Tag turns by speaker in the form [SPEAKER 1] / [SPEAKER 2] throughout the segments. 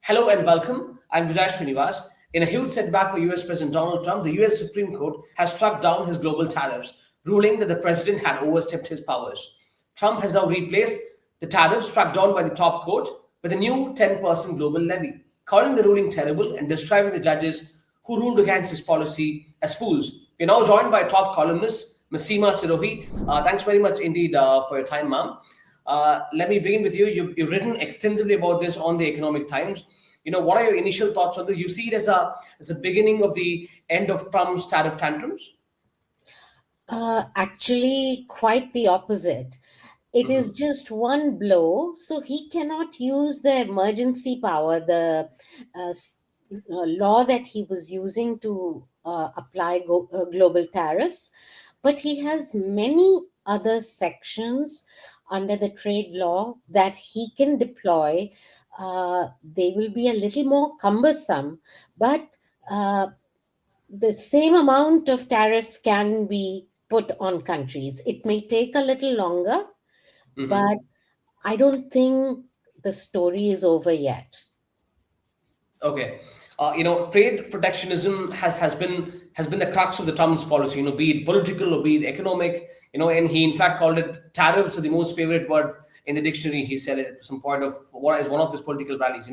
[SPEAKER 1] Hello and welcome. I'm Vijay Srinivas. In a huge setback for US President Donald Trump, the US Supreme Court has struck down his global tariffs, ruling that the president had overstepped his powers. Trump has now replaced the tariffs struck down by the top court with a new 10% global levy, calling the ruling terrible and describing the judges who ruled against his policy as fools. We're now joined by top columnist, Ms. Seema Sirohi. Thanks very much indeed for your time, ma'am. Let me begin with you. You've written extensively about this on the Economic Times. What are your initial thoughts on this? You see it as a beginning of the end of Trump's tariff tantrums?
[SPEAKER 2] Actually, quite the opposite. It is just one blow, so he cannot use the emergency power, the law that he was using to apply global tariffs. But he has many other sections under the trade law that he can deploy. They will be a little more cumbersome, but the same amount of tariffs can be put on countries. It may take a little longer, but I don't think the story is over yet.
[SPEAKER 1] Okay. Trade protectionism has been the crux of the Trump's policy. Be it political or be it economic. And he in fact called it tariffs are the most favorite word in the dictionary. He said it at some point of what is one of his political rallies.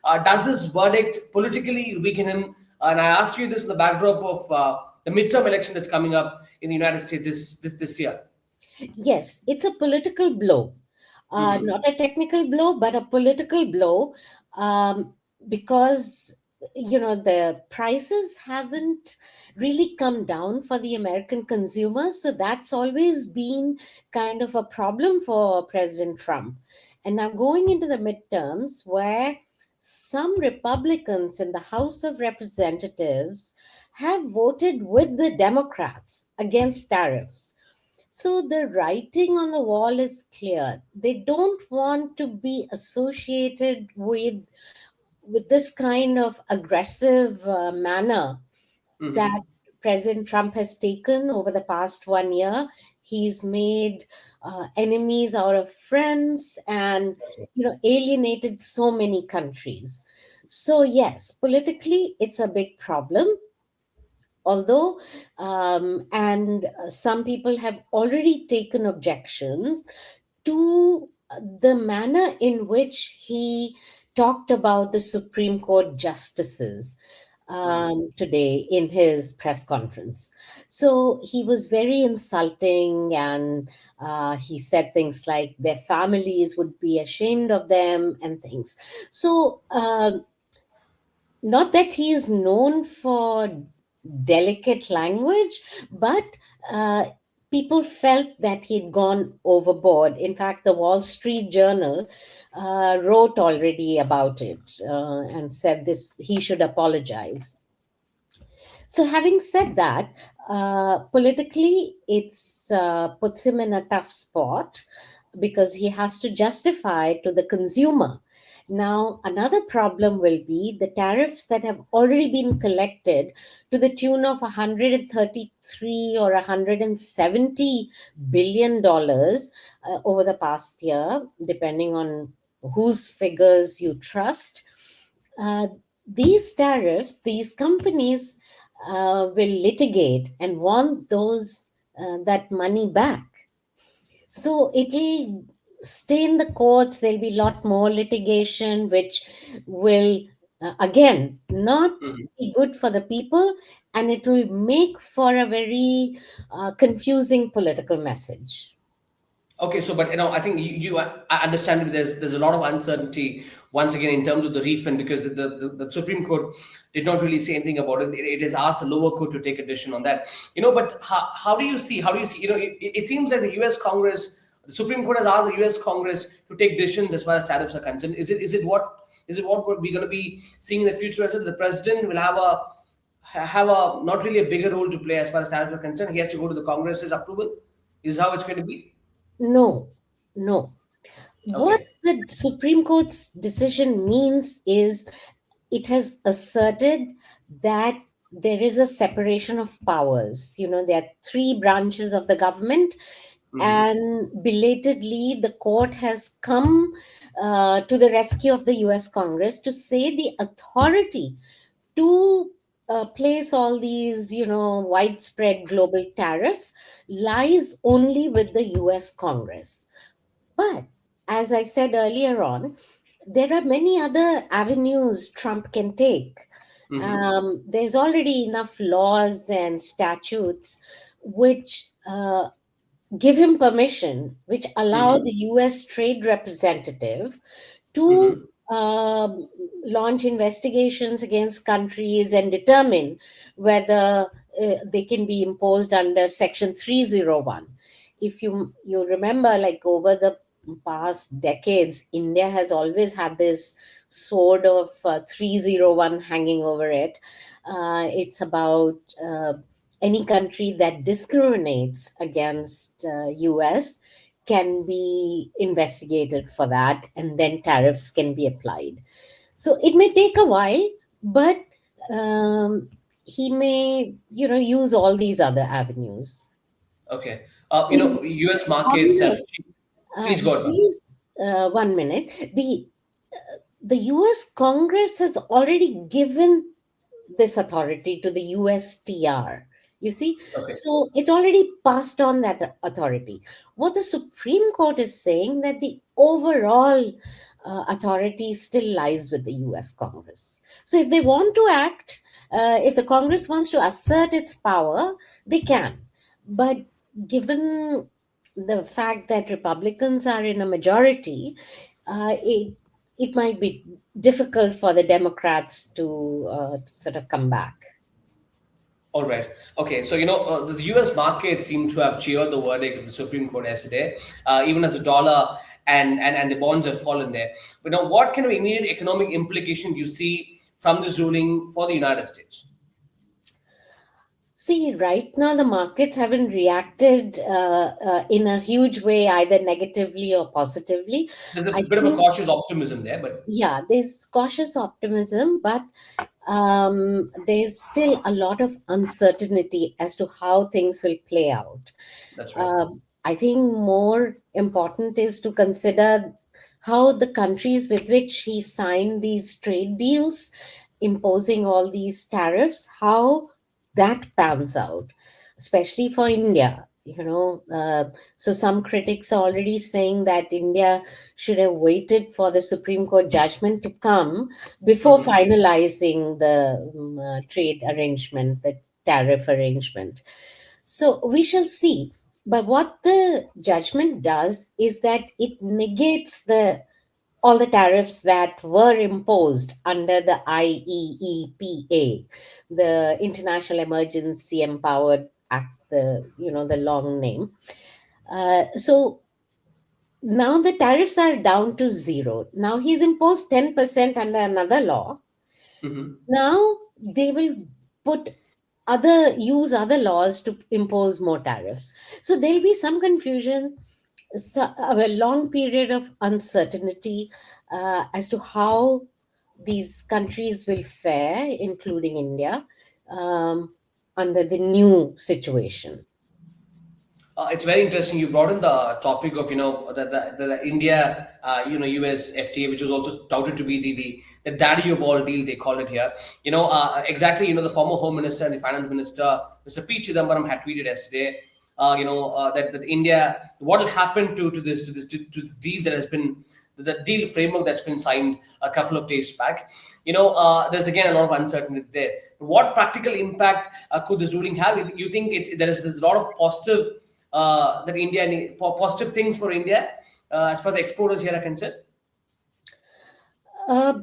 [SPEAKER 1] Does this verdict politically weaken him? And I ask you this in the backdrop of the midterm election that's coming up in the United States this year.
[SPEAKER 2] Yes, it's a political blow, not a technical blow, but a political blow, because the prices haven't really come down for the American consumers. So that's always been kind of a problem for President Trump. And now going into the midterms, where some Republicans in the House of Representatives have voted with the Democrats against tariffs. So the writing on the wall is clear. They don't want to be associated with this kind of aggressive manner that President Trump has taken over the past 1 year. He's made enemies out of friends and alienated so many countries. So yes, politically, it's a big problem. Although, and some people have already taken objection to the manner in which he talked about the Supreme Court justices today in his press conference. So he was very insulting, and he said things like their families would be ashamed of them and things. So, not that he is known for delicate language, but people felt that he'd gone overboard. In fact, the Wall Street Journal wrote already about it and said this he should apologize. So, having said that, politically, it's puts him in a tough spot because he has to justify to the consumer. Now, another problem will be the tariffs that have already been collected to the tune of 133 or 170 billion dollars over the past year, depending on whose figures you trust. Uh, these tariffs, these companies will litigate and want those that money back. So it'll stay in the courts. There'll be a lot more litigation, which will again not be good for the people, and it will make for a very confusing political message.
[SPEAKER 1] Okay, so but I think I understand that there's a lot of uncertainty once again in terms of the refund because the Supreme Court did not really say anything about it. It has asked the lower court to take a decision on that. But how do you see it seems like the U.S. Congress, the Supreme Court has asked the U.S. Congress to take decisions as far as tariffs are concerned. Is it what we're going to be seeing in the future as well? The president will have a not really a bigger role to play as far as tariffs are concerned. He has to go to the Congress's approval. Is how it's going to be.
[SPEAKER 2] No, no. What
[SPEAKER 1] Okay.
[SPEAKER 2] the Supreme Court's decision means is it has asserted that there is a separation of powers. There are three branches of the government, And belatedly, the court has come to the rescue of the US Congress to say the authority to place all these, widespread global tariffs lies only with the US Congress. But as I said earlier on, there are many other avenues Trump can take. There's already enough laws and statutes which give him permission, which allow
[SPEAKER 1] Mm-hmm.
[SPEAKER 2] the US trade representative to
[SPEAKER 1] Mm-hmm.
[SPEAKER 2] um, launch investigations against countries and determine whether they can be imposed under Section 301. If you remember, like over the past decades, India has always had this sword of 301 hanging over it. It's about any country that discriminates against US can be investigated for that, and then tariffs can be applied. So it may take a while, but um, he may, use all these other avenues.
[SPEAKER 1] Okay.
[SPEAKER 2] In
[SPEAKER 1] U.S. markets have.
[SPEAKER 2] Congress,
[SPEAKER 1] Please go on.
[SPEAKER 2] please, 1 minute. The US Congress has already given this authority to the USTR. You see,
[SPEAKER 1] Okay.
[SPEAKER 2] so it's already passed on that authority. What the Supreme Court is saying that the overall authority still lies with the US Congress. So if they want to act, if the Congress wants to assert its power, they can. But given the fact that Republicans are in a majority, it might be difficult for the Democrats to sort of come back.
[SPEAKER 1] All right. Okay. So, the U.S. market seemed to have cheered the verdict of the Supreme Court yesterday, even as the dollar and the bonds have fallen there. But now, what kind of immediate economic implication do you see from this ruling for the United States?
[SPEAKER 2] See, right now the markets haven't reacted in a huge way, either negatively or positively.
[SPEAKER 1] There's a
[SPEAKER 2] I
[SPEAKER 1] bit of a
[SPEAKER 2] think,
[SPEAKER 1] cautious optimism there, but
[SPEAKER 2] yeah, there's cautious optimism, but there's still a lot of uncertainty as to how things will play out.
[SPEAKER 1] that's right.
[SPEAKER 2] I think more important is to consider how the countries with which he signed these trade deals, imposing all these tariffs, how that pans out, especially for India. So some critics are already saying that India should have waited for the Supreme Court judgment to come before
[SPEAKER 1] Hmm.
[SPEAKER 2] finalizing the trade arrangement, the tariff arrangement. So we shall see. But what the judgment does is that it negates the all the tariffs that were imposed under the IEEPA, the International Emergency Empowered Act, the long name. So now the tariffs are down to zero. Now he's imposed 10% under another law.
[SPEAKER 1] Hmm.
[SPEAKER 2] Now they will use other laws to impose more tariffs. So there'll be some confusion, a long period of uncertainty as to how these countries will fare, including India, um, under the new situation.
[SPEAKER 1] It's very interesting. You brought in the topic of the India US FTA, which was also touted to be the daddy of all deal. They call it here. Exactly. The former Home Minister and the Finance Minister, Mr. P. Chidambaram, had tweeted yesterday. That India, what will happen to the deal that has been the deal framework that's been signed a couple of days back. There's again a lot of uncertainty there. What practical impact could this ruling have? You think there's a lot of positive that positive things for India as far as the exporters here are concerned?
[SPEAKER 2] Uh,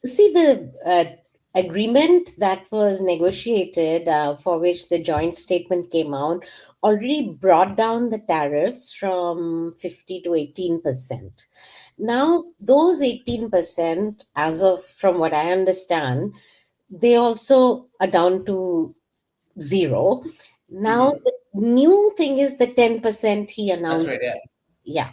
[SPEAKER 2] See, the agreement that was negotiated, for which the joint statement came out, already brought down the tariffs from 50 to 18%. Now, those 18%, as of from what I understand, they also are down to zero. Now,
[SPEAKER 1] Hmm.
[SPEAKER 2] the new thing is the 10% he
[SPEAKER 1] That's
[SPEAKER 2] announced.
[SPEAKER 1] right. Yeah.
[SPEAKER 2] Yeah.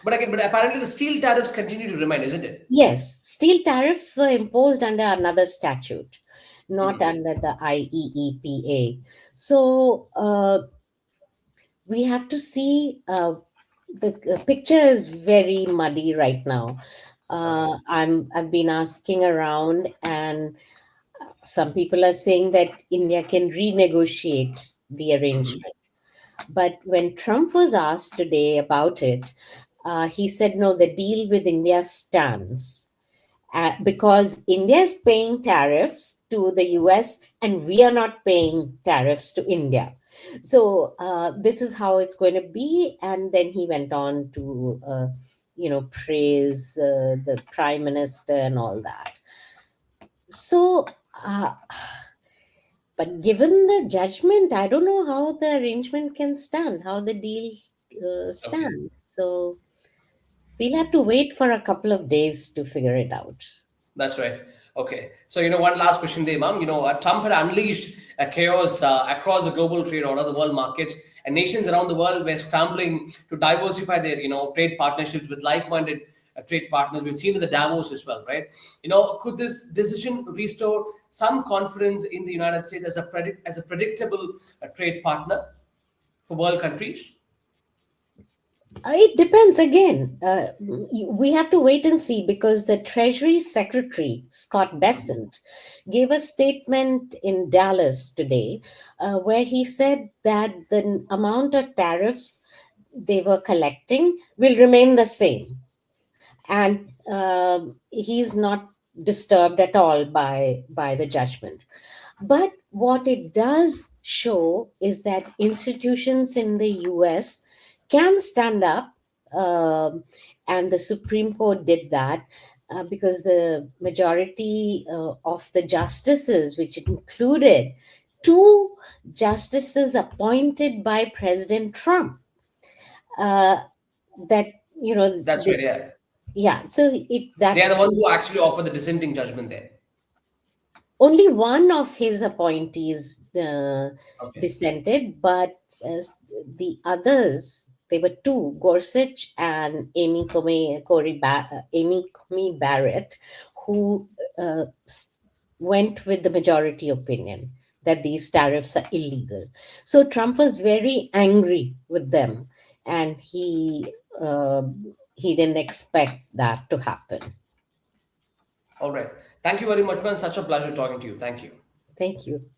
[SPEAKER 1] But apparently the steel tariffs continue to remain, isn't it?
[SPEAKER 2] Yes, steel tariffs were imposed under another statute, not
[SPEAKER 1] Hmm.
[SPEAKER 2] under the IEEPA. So we have to see, the picture is very muddy right now.
[SPEAKER 1] Okay.
[SPEAKER 2] I've been asking around, and some people are saying that India can renegotiate the
[SPEAKER 1] Hmm.
[SPEAKER 2] arrangement. But when Trump was asked today about it, he said, no, the deal with India stands, because India is paying tariffs to the US and we are not paying tariffs to India. So this is how it's going to be. And then he went on to, praise the prime minister and all that. So, uh, but given the judgment, I don't know how the arrangement can stand, how the deal
[SPEAKER 1] Okay.
[SPEAKER 2] stands. So we'll have to wait for a couple of days to figure it out.
[SPEAKER 1] That's right. Okay. So, one last question there, Ma'am. Trump had unleashed a chaos across the global trade order, the world markets, and nations around the world were scrambling to diversify their, trade partnerships with like-minded trade partners. We've seen in the Davos as well, right? Could this decision restore some confidence in the United States as as a predictable trade partner for world countries?
[SPEAKER 2] It depends again. We have to wait and see, because the Treasury Secretary, Scott Bessent, gave a statement in Dallas today, where he said that the amount of tariffs they were collecting will remain the same. And he's not disturbed at all by the judgment. But what it does show is that institutions in the US can stand up, um, and the Supreme Court did that, because the majority of the justices, which included two justices appointed by President Trump, uh, that,
[SPEAKER 1] That's right.
[SPEAKER 2] this,
[SPEAKER 1] Yeah.
[SPEAKER 2] yeah, so
[SPEAKER 1] They are
[SPEAKER 2] that
[SPEAKER 1] the ones who actually offer the dissenting judgment there.
[SPEAKER 2] only one of his appointees
[SPEAKER 1] Okay.
[SPEAKER 2] dissented, but the others, they were two, Gorsuch and Amy Coney Barrett, who went with the majority opinion that these tariffs are illegal. So Trump was very angry with them, and uh, he didn't expect that to happen.
[SPEAKER 1] All right. Thank you very much, man. Such a pleasure talking to you. Thank you.
[SPEAKER 2] Thank you.